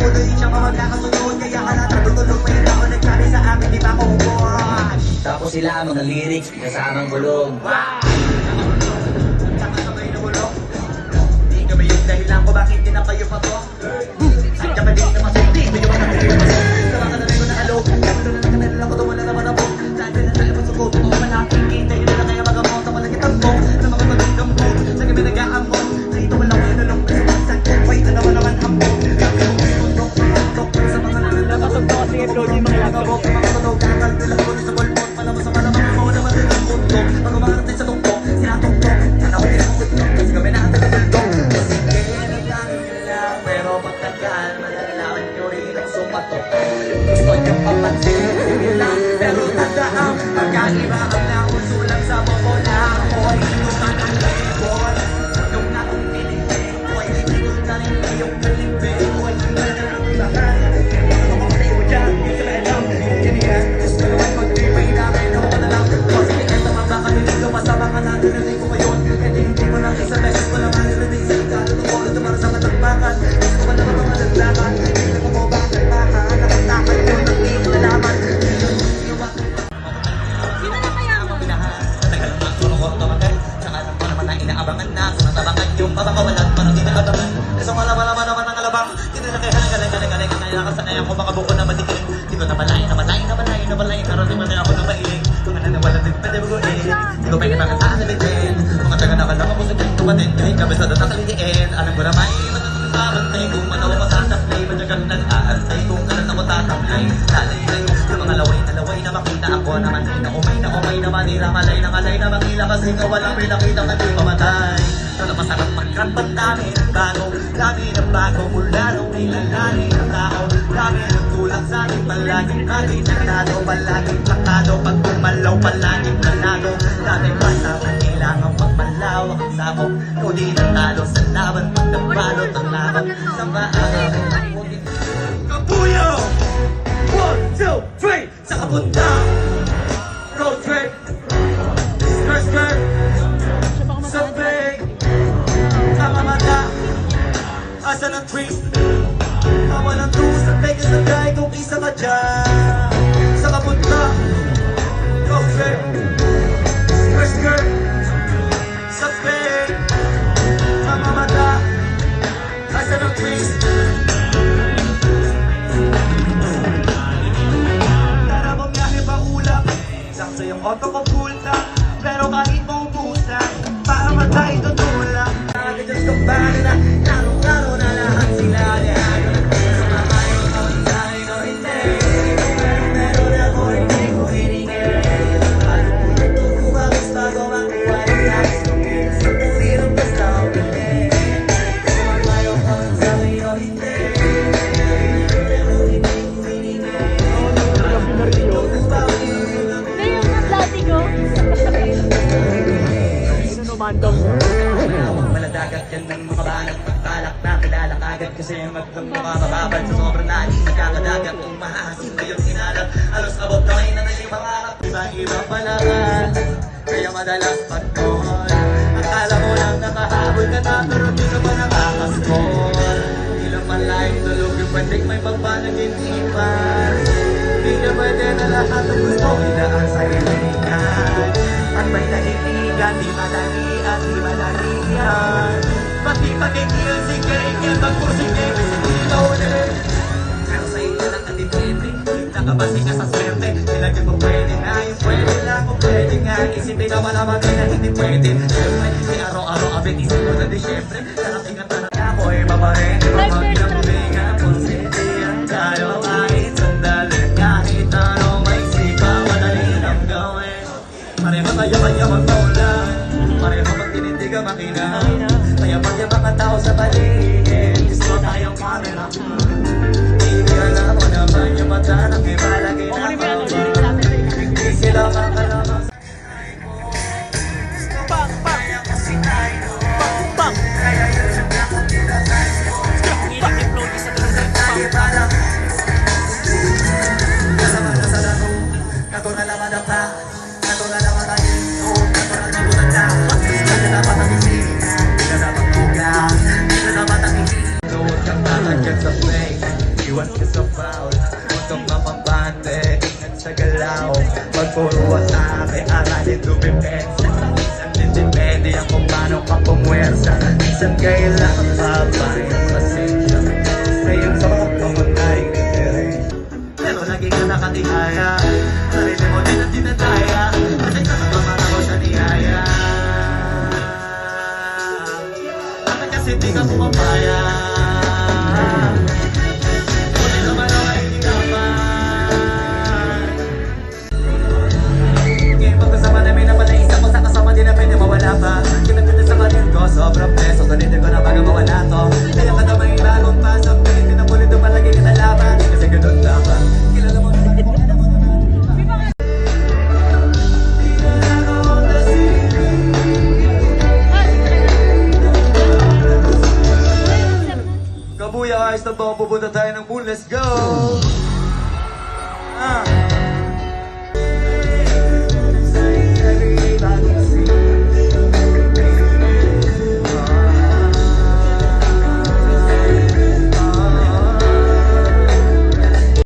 ulo, di siya magkakasunod. Kaya ka natutulog, may hindi ako nagsabi sa akin, di ba ako ubod? Tapos sila mga lyrics, kasamang bulog. Sabay na bulog. Di kami yung dahilan ko bakit di na kayo pa to. Sadya pa din naman sa hindi, medyo makakagay naman sa mga kananay ko na alog. Kapito na nakanay lang ko, wala naman ako. Dati na tayo masukot, malaking kita, yun na kaya magamot. Ako lang kitang mo, na mga magandang mo. Sa kami nag-aamon, rito wala ko yun na lang. Wait, ano naman hambog. Kami yung bundok, sa mga nananapasok ko kasi ito, di makilagabok. Mga tunog, kakalbi lang ko sa bulbot. Malamang sa malamang, mawala man din ang mundo. Pag umarating sa tungkok, sinatungkok. Sana ko din ang kutlok, kasi kami nakatagabaldok. Sige, nagtangin lang, pero pagtagal, malalaman nyo rin ang sumatok. Gusto nyo papansin, sige lang, pero tandaan, pagkaiba ang nauso lang sa bobola. Hoy, ito ka ng label. Yung naong pinigil, hoy, ito na rin yung kalibin. Hoy, ito na rin ang lahat. Ako kasi ko dyan, hindi ka alam. Yan yan, gusto naman pag-tripay namin. Ako ka na lang, kasi kaya sa mga kanilig ka pa sa mga narinig ko ngayon. Hindi ko lang isa beses ko lang narinig sa ikalo. Tumulad naman sa matagbakan. Gusto ko naman mga naglakan. Hindi ko mo ba naglakan? Nakatakay ko, hindi ko nalaman. Sino na kaya mo? Tagal na turong ko naman saka lang ko naman na inaabangan na sunatabangan yung papakawalan parang di nakataban kasi malaman naman ang alabang tinalakayan galing nakasanayan ko mga buko na madikiling di ko na malayan karoon di man ako na mailing kung nananiwala din pwede mo guhin di ko pwede naman sa alitin mga taga nakalang ako sa kong tumatin kahit kabisado na kalitiin alam ko na may matutulungan kung manawa ko sasaplay madyagang nag-aantay kung kanan ako tataplay lalay yung mga laway na makita ako naman na umay naman nilangalay na makila kasi ikaw walang pinakita ka di mamatay pero masarap magkrampan dami ng bago mula nung nilalani ng tao dami ng tulak sa akin palaging naginado palaging plakado pag kumalaw palaging nanado dami basta kailangan magmalawak ang sako ikaw di natalo sa laban pag nabalot ang laban sa maaga Kapuyo! 1, 2, 3 sa kapunta road trip skirt sabay sa mamata asa ng trees awa ng tools at beses ng guy kung isa ka dyan sa kapunta road trip skirt sabay sa mamata asa ng trees sakto yung auto ko pulta pero kahit mong busan para matay tutulak Diyos ko ba na laro na lahat sila sa mga yung kaunsahin o hindi meron ako hindi ko hiningin at kumagos bago makuha ng tax sa pulirong basta o hindi sa mga yung kaunsahin o hindi meron ako hindi ko hiningin Maladagat yan ng mga banat Pagbalak na kilala kagad Kasi magmumukha mababad Sa sobrang lalim Nagkakadagat Kung mahahasin na yung sinalat Alos abot na kayo na yung pangarap Iba pala ka Kaya madalas pag-call Akala mo lang nakahabol ka na Pero di ka pa nakakaskol Di lang malayang tulog Yung pwedeng may pagpanaginipan Di ka pwede na lahat Ang gusto Idaan sa iligan At may nahihigan Di madali at di madali yan Pati pagkikil sige Ikil magpursige Bisipino ulit Pero sa iyo lang natitindi Nakabasi ka sa swerte Nilagyan mo pwede na Yung pwede lang kung pwede nga Isipin naman naman na hindi pwede Siyempre si araw-araw abit Isip mo na di syempre Narating ang tanong Ako'y maparin Pagpinang kung sintihan tayo kahit sandali Kahit anong may sipa Madali lang gawin Pareho tayo kaya magpaulan Pareho pag tinindig ang makina Kaya pag yung mga tao sa paligid Gusto tayong camera Hindi alam mo naman yung mata ng iba lagi na pawag Hindi sila makalamang Gusto bang kaya kasi tayo Kaya yun ang nakatira tayo I-upload isa doon sa tayo palang Kasama na sa laro Nato na naman ang pa Nato na naman tayo Nato na naman ang tao Hindi na dapat ang isina Hindi na dapat tugang Hindi na dapat ang isina Huwag kang tatagyan sa play Iwas ka sa foul, utong mapapante, ingat sa galaw. Pag puro atake, aralin dumipensa. Minsan din depende ang kung paano ka pumwersa. Minsan kailangan babay ang pasensya. Ngayon sa mga pamataling nitirin, pero lagi ka nakatihaya. Sarili mo din ang dinadaya, kasi kasama ako sa niyaya. Bakit kasi di ka pumapaya? Buti naman ako ay hinapan. Ngayon pagkasama namin na pala-isa ko sa kasama din na pwede mawala pa. Kinaganda sa kanil ko, sobrang peso, sulitin ko na baga mawala to. Kaya ka na may bagong pasok, pilitin ang bulito palagi kita laban. Kasi ganun dapat, kilala mo naman mo, alam mo naman. Kabuya, ayos na ba? Pupunta tayo ng moon, let's go!